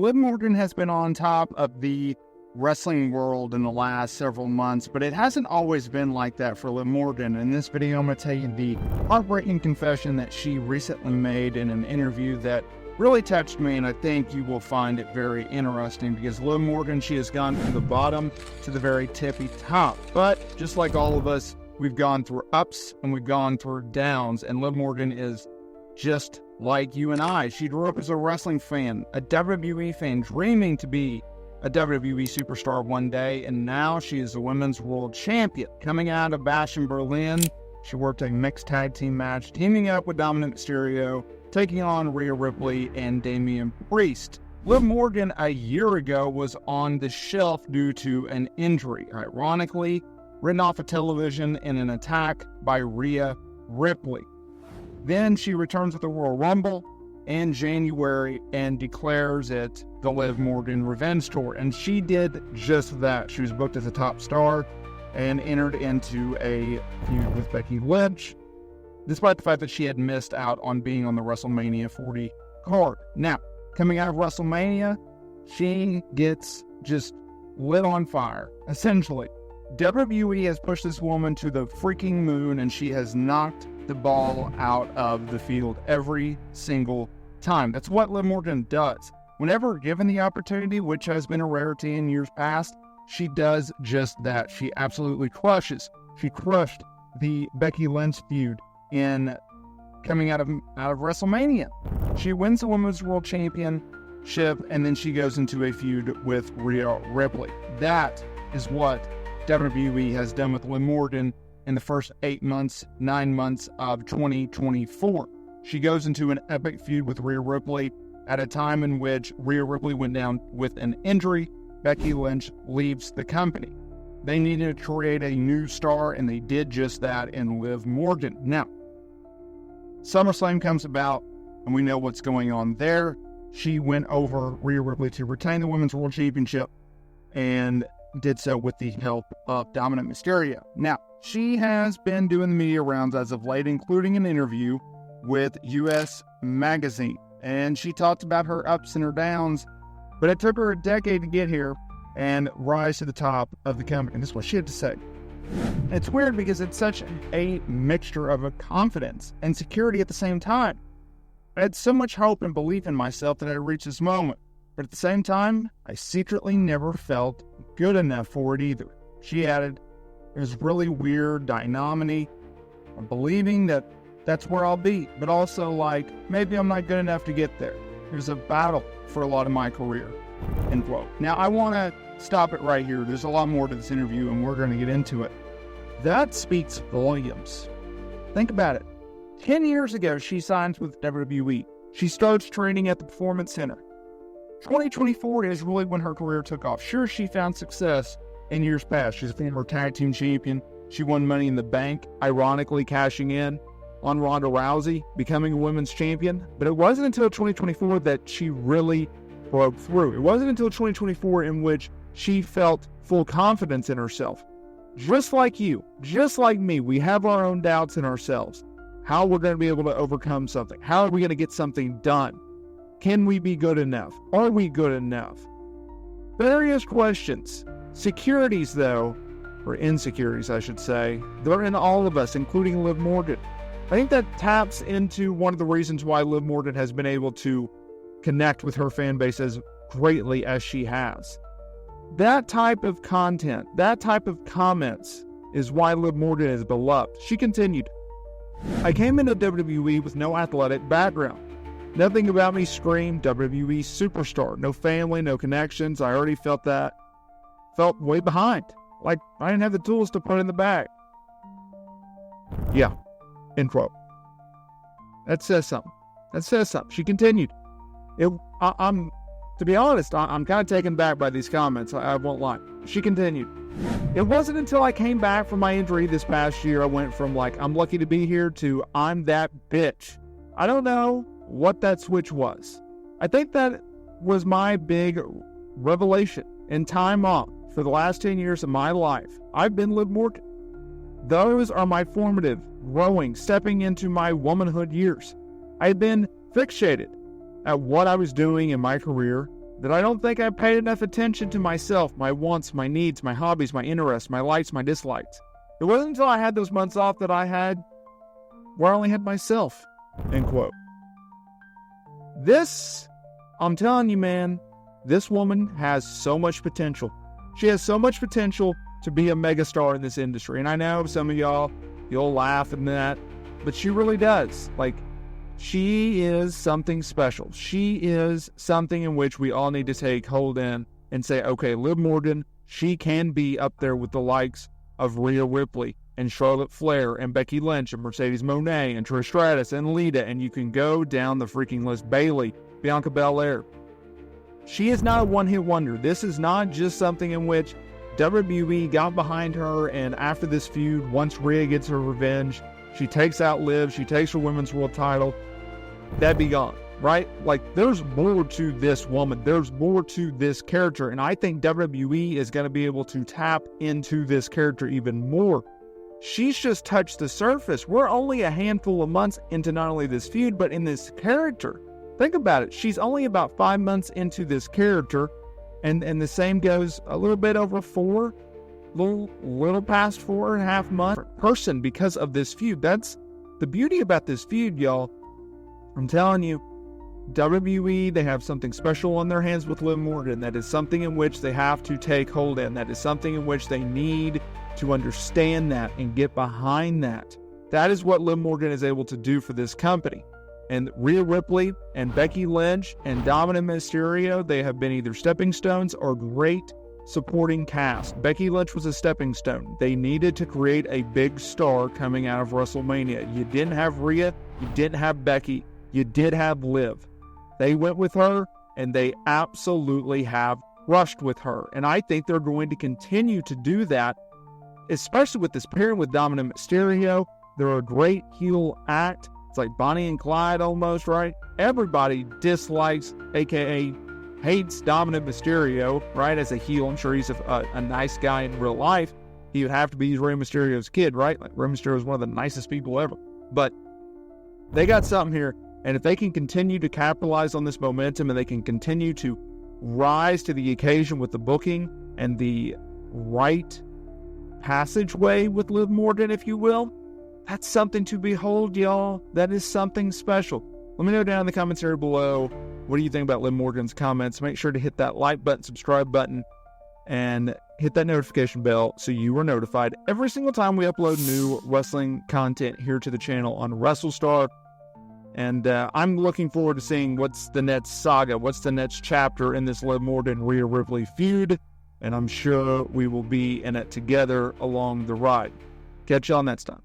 Liv Morgan has been on top of the wrestling world in the last several months, but it hasn't always been like that for Liv Morgan. In this video, I'm going to tell you the heartbreaking confession that she recently made in an interview that really touched me, and I think you will find it very interesting because Liv Morgan, she has gone from the bottom to the very tippy top. But just like all of us, we've gone through ups and we've gone through downs, and Liv Morgan is just like you and I. She grew up as a wrestling fan, a WWE fan, dreaming to be a WWE superstar one day, and now she is a women's world champion. Coming out of Bash in Berlin, she worked a mixed tag team match, teaming up with Dominic Mysterio, taking on Rhea Ripley and Damian Priest. Liv Morgan a year ago was on the shelf due to an injury, ironically written off of television in an attack by Rhea Ripley. Then she returns at the Royal Rumble in January and declares it the Liv Morgan Revenge Tour. And she did just that. She was booked as a top star and entered into a feud with Becky Lynch, despite the fact that she had missed out on being on the WrestleMania 40 card. Now, coming out of WrestleMania, she gets just lit on fire, essentially. WWE has pushed this woman to the freaking moon, and she has knocked the ball out of the field every single time. That's what Liv Morgan does. Whenever given the opportunity, which has been a rarity in years past, she does just that. She absolutely crushes. She crushed the Becky Lynch feud in coming out of WrestleMania. She wins the Women's World Championship, and then she goes into a feud with Rhea Ripley. That is what WWE has done with Liv Morgan in the first 9 months of 2024. She goes into an epic feud with Rhea Ripley at a time in which Rhea Ripley went down with an injury. Becky Lynch leaves the company. They needed to create a new star, and they did just that in Liv Morgan. Now, SummerSlam comes about, and we know what's going on there. She went over Rhea Ripley to retain the Women's World Championship and did so with the help of Dominic Mysterio. Now, she has been doing the media rounds as of late, including an interview with US Magazine. And she talked about her ups and her downs, but it took her a decade to get here and rise to the top of the company. And this is what she had to say. It's weird because it's such a mixture of a confidence and security at the same time. I had so much hope and belief in myself that I reached this moment. But at the same time, I secretly never felt good enough for it either. She added, there's really weird dichotomy of believing that that's where I'll be, but also like, maybe I'm not good enough to get there. There's a battle for a lot of my career, end quote. Now, I want to stop it right here. There's a lot more to this interview, and we're going to get into it. That speaks volumes. Think about it. 10 years ago, she signs with WWE. She starts training at the Performance Center. 2024 is really when her career took off. Sure, she found success in years past. She's a former tag team champion. She won Money in the Bank, ironically cashing in on Ronda Rousey, becoming a women's champion. But it wasn't until 2024 that she really broke through. It wasn't until 2024 in which she felt full confidence in herself. Just like you, just like me, we have our own doubts in ourselves. How we're going to be able to overcome something. How are we going to get something done? Can we be good enough? Are we good enough? Various questions. Securities, though, or insecurities, I should say, they're in all of us, including Liv Morgan. I think that taps into one of the reasons why Liv Morgan has been able to connect with her fan base as greatly as she has. That type of content, that type of comments is why Liv Morgan is beloved. She continued, I came into WWE with no athletic background. Nothing about me screamed WWE superstar. No family, no connections. I already felt way behind. Like I didn't have the tools to put in the bag. Yeah. End quote. That says something. She continued. To be honest, I'm kind of taken back by these comments. I won't lie. She continued. It wasn't until I came back from my injury this past year I went from like, I'm lucky to be here to I'm that bitch. I don't know what that switch was. I think that was my big revelation in time off for the last 10 years of my life. I've been Liv Morgan. Those are my formative, growing, stepping into my womanhood years. I had been fixated at what I was doing in my career, that I don't think I paid enough attention to myself, my wants, my needs, my hobbies, my interests, my likes, my dislikes. It wasn't until I had those months off that I had where I only had myself, end quote. This, I'm telling you, man, this woman has so much potential. She has so much potential to be a megastar in this industry. And I know some of y'all, you'll laugh at that, but she really does. Like, she is something special. She is something in which we all need to take hold in and say, okay, Liv Morgan, she can be up there with the likes of Rhea Ripley and Charlotte Flair and Becky Lynch and Mercedes Moné and Trish Stratus and Lita, and you can go down the freaking list. Bayley, Bianca Belair. She is not a one-hit wonder. This is not just something in which WWE got behind her, and after this feud, once Rhea gets her revenge, she takes out Liv, she takes her women's world title, that'd be gone, right? Like, there's more to this woman. There's more to this character, and I think WWE is going to be able to tap into this character even more. She's just touched the surface. We're only a handful of months into not only this feud, but in this character. Think about it. She's only about 5 months into this character, and the same goes a little bit over 4, little past 4.5 months per person because of this feud. That's the beauty about this feud, y'all. I'm telling you, WWE, they have something special on their hands with Liv Morgan. That is something in which they have to take hold in. That is something in which they need to understand that and get behind that. That is what Liv Morgan is able to do for this company. And Rhea Ripley and Becky Lynch and Dominic Mysterio, they have been either stepping stones or great supporting cast. Becky Lynch was a stepping stone. They needed to create a big star coming out of WrestleMania. You didn't have Rhea, you didn't have Becky, you did have Liv. They went with her, and they absolutely have rushed with her. And I think they're going to continue to do that, especially with this pairing with Dominic Mysterio. They're a great heel act. It's like Bonnie and Clyde almost, right? Everybody dislikes, aka hates Dominic Mysterio, right? As a heel, I'm sure he's a nice guy in real life. He would have to be Rey Mysterio's kid, right? Like, Rey Mysterio is one of the nicest people ever. But they got something here, and if they can continue to capitalize on this momentum and they can continue to rise to the occasion with the booking and the right passageway with Liv Morgan, if you will, that's something to behold, y'all. That is something special. Let me know down in the comments area below, what do you think about Liv Morgan's comments? Make sure to hit that like button, subscribe button, and hit that notification bell so you are notified every single time we upload new wrestling content here to the channel on WrestleSTAR. And I'm looking forward to seeing what's the next saga, what's the next chapter in this Liv Morgan-Rhea Ripley feud. And I'm sure we will be in it together along the ride. Catch y'all next time.